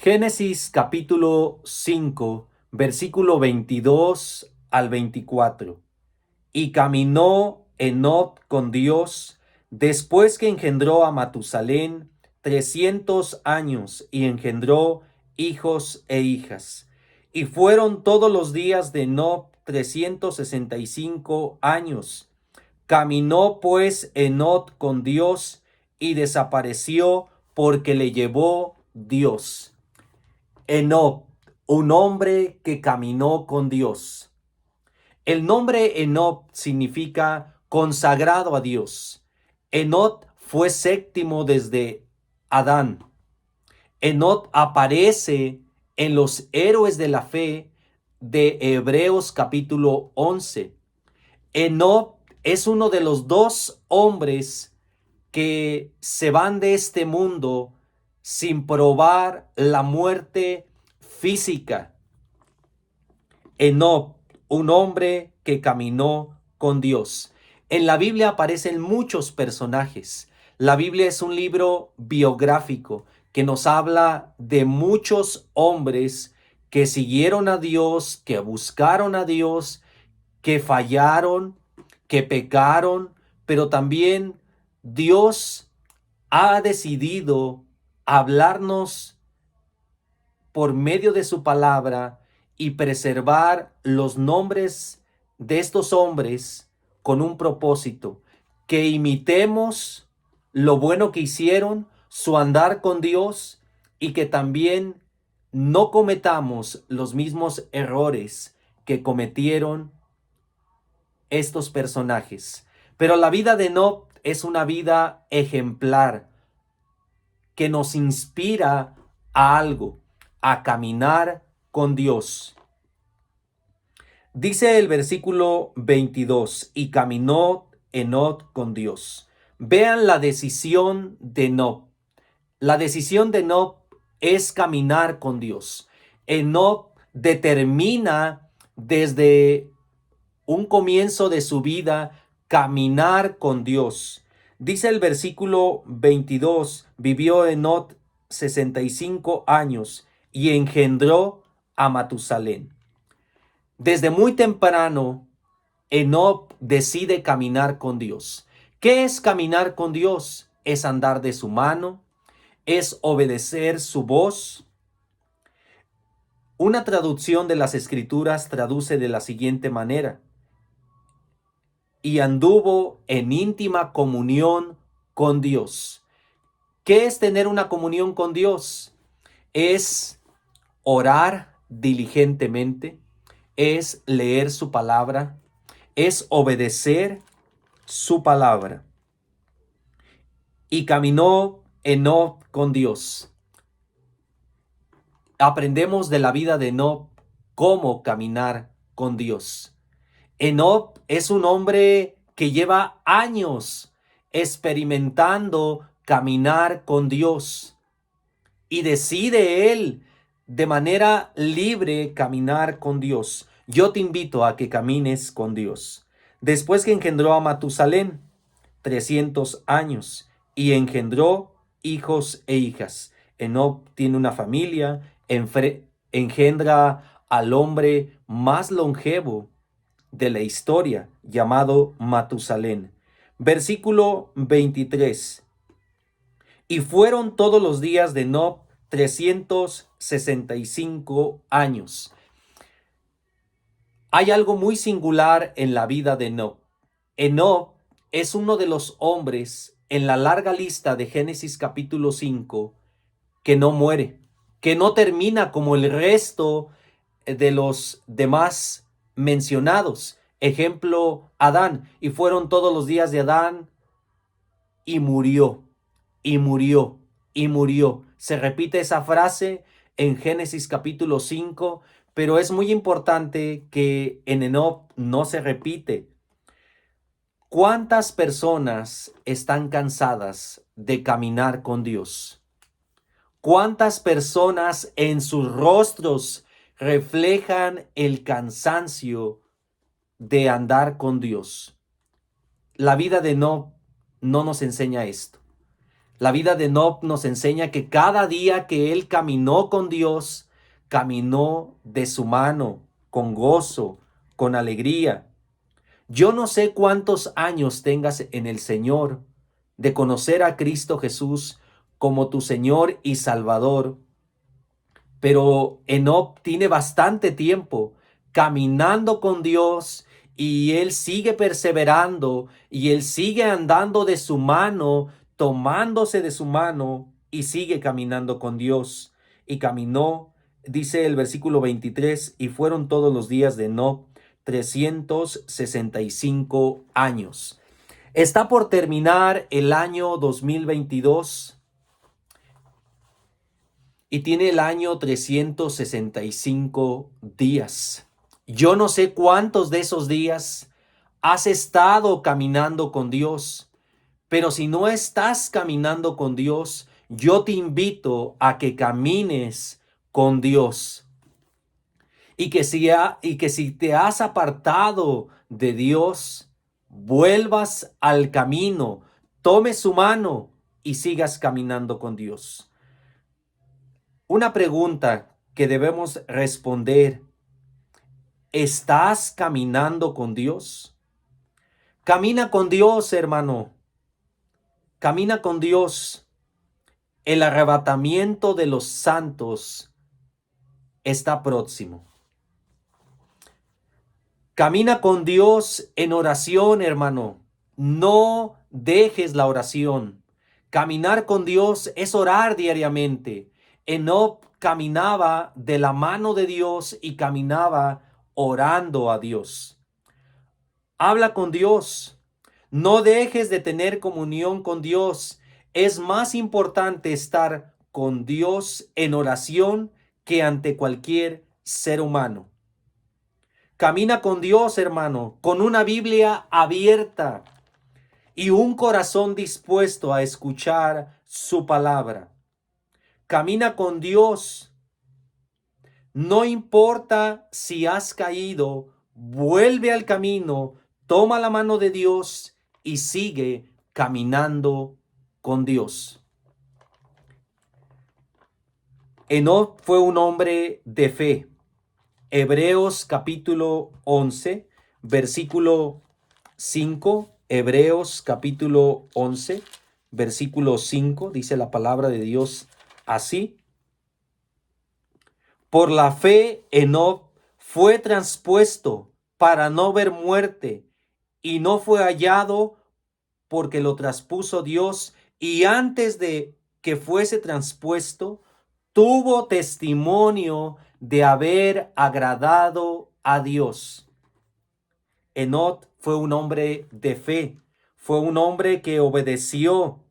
Génesis capítulo 5, versículo 22 al 24. Y caminó Enoc con Dios después que engendró a Matusalén 300 años y engendró hijos e hijas. Y fueron todos los días de Enoc 365 años. Caminó pues Enoc con Dios y desapareció porque le llevó Dios. Enoc, un hombre que caminó con Dios. El nombre Enoc significa consagrado a Dios. Enoc fue séptimo desde Adán. Enoc aparece en los héroes de la fe de Hebreos capítulo 11. Enoc es uno de los dos hombres que se van de este mundo sin probar la muerte física. Enoc, un hombre que caminó con Dios. En la Biblia aparecen muchos personajes. La Biblia es un libro biográfico que nos habla de muchos hombres que siguieron a Dios, que buscaron a Dios, que fallaron, que pecaron, pero también Dios ha decidido hablarnos por medio de su palabra y preservar los nombres de estos hombres con un propósito, que imitemos lo bueno que hicieron, su andar con Dios, y que también no cometamos los mismos errores que cometieron estos personajes. Pero la vida de Enoc es una vida ejemplar que nos inspira a algo, a caminar con Dios. Dice el versículo 22, y caminó Enoc con Dios. Vean la decisión de Enoc. La decisión de Enoc es caminar con Dios. Enoc determina desde un comienzo de su vida caminar con Dios. Dice el versículo 22, vivió Enoc 65 años y engendró a Matusalén. Desde muy temprano, Enoc decide caminar con Dios. ¿Qué es caminar con Dios? Es andar de su mano, es obedecer su voz. Una traducción de las Escrituras traduce de la siguiente manera: y anduvo en íntima comunión con Dios. ¿Qué es tener una comunión con Dios? Es orar diligentemente, es leer su palabra, es obedecer su palabra. Y caminó Enoc con Dios. Aprendemos de la vida de Enoc cómo caminar con Dios. Enoc es un hombre que lleva años experimentando caminar con Dios y decide él de manera libre caminar con Dios. Yo te invito a que camines con Dios. Después que engendró a Matusalén, 300 años, y engendró hijos e hijas. Enoc tiene una familia, engendra al hombre más longevo de la historia, llamado Matusalén. Versículo 23. Y fueron todos los días de Enoc 365 años. Hay algo muy singular en la vida de Enoc. Enoc es uno de los hombres en la larga lista de Génesis capítulo 5 que no muere, que no termina como el resto de los demás mencionados. Ejemplo, Adán. Y fueron todos los días de Adán y murió, y murió, y murió. Se repite esa frase en Génesis capítulo 5, pero es muy importante que en Enoc no se repite. ¿Cuántas personas están cansadas de caminar con Dios? ¿Cuántas personas en sus rostros reflejan el cansancio de andar con Dios? La vida de Enoc no nos enseña esto. La vida de Enoc nos enseña que cada día que él caminó con Dios, caminó de su mano, con gozo, con alegría. Yo no sé cuántos años tengas en el Señor de conocer a Cristo Jesús como tu Señor y Salvador, pero Enoc tiene bastante tiempo caminando con Dios y él sigue perseverando y él sigue andando de su mano, tomándose de su mano y sigue caminando con Dios. Y caminó, dice el versículo 23, y fueron todos los días de Enoc 365 años. Está por terminar el año 2022 y tiene el año 365 días. Yo no sé cuántos de esos días has estado caminando con Dios, pero si no estás caminando con Dios, yo te invito a que camines con Dios. Y que si te has apartado de Dios, vuelvas al camino, tomes su mano y sigas caminando con Dios. Una pregunta que debemos responder: ¿estás caminando con Dios? Camina con Dios, hermano. Camina con Dios. El arrebatamiento de los santos está próximo. Camina con Dios en oración, hermano. No dejes la oración. Caminar con Dios es orar diariamente. Enoc caminaba de la mano de Dios y caminaba orando a Dios. Habla con Dios. No dejes de tener comunión con Dios. Es más importante estar con Dios en oración que ante cualquier ser humano. Camina con Dios, hermano, con una Biblia abierta y un corazón dispuesto a escuchar su palabra. Camina con Dios. No importa si has caído, vuelve al camino, toma la mano de Dios y sigue caminando con Dios. Enoc fue un hombre de fe. Hebreos capítulo 11, versículo 5. Hebreos capítulo 11, versículo 5, dice la palabra de Dios así: por la fe Enoc fue transpuesto para no ver muerte, y no fue hallado porque lo traspuso Dios, y antes de que fuese transpuesto, tuvo testimonio de haber agradado a Dios. Enoc fue un hombre de fe, fue un hombre que obedeció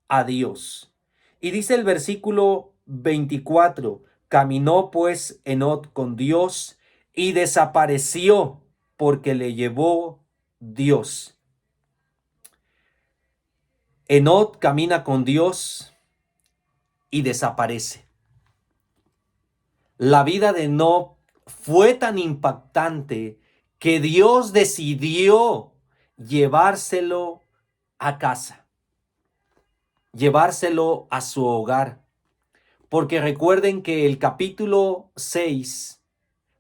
a Dios. Y dice el versículo 24, caminó pues Enoc con Dios y desapareció porque le llevó Dios. Enoc camina con Dios y desaparece. La vida de Enoc fue tan impactante que Dios decidió llevárselo a casa, llevárselo a su hogar. Porque recuerden que el capítulo 6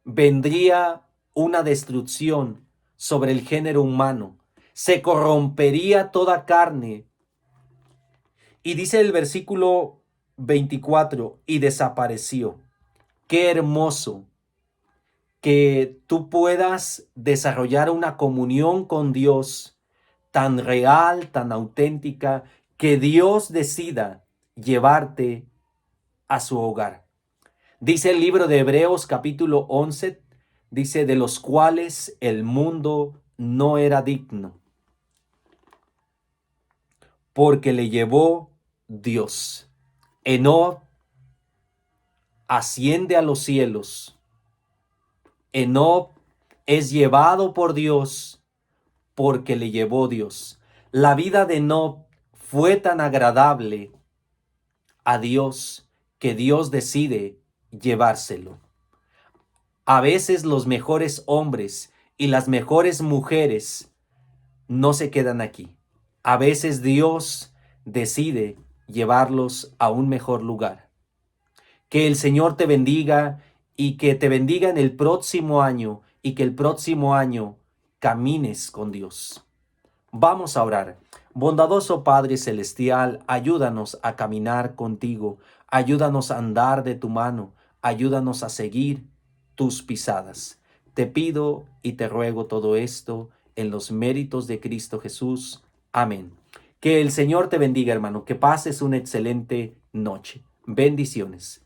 vendría una destrucción sobre el género humano. Se corrompería toda carne. Y dice el versículo 24, y desapareció. Qué hermoso que tú puedas desarrollar una comunión con Dios tan real, tan auténtica, que Dios decida llevarte a su hogar. Dice el libro de Hebreos capítulo 11, dice, de los cuales el mundo no era digno, porque le llevó Dios. Enoc asciende a los cielos. Enoc es llevado por Dios porque le llevó Dios. La vida de Enoc fue tan agradable a Dios que Dios decide llevárselo. A veces los mejores hombres y las mejores mujeres no se quedan aquí. A veces Dios decide llevarlos a un mejor lugar. Que el Señor te bendiga y que te bendiga en el próximo año y que el próximo año camines con Dios. Vamos a orar. Bondadoso Padre Celestial, ayúdanos a caminar contigo, ayúdanos a andar de tu mano, ayúdanos a seguir tus pisadas. Te pido y te ruego todo esto en los méritos de Cristo Jesús. Amén. Que el Señor te bendiga, hermano, que pases una excelente noche. Bendiciones.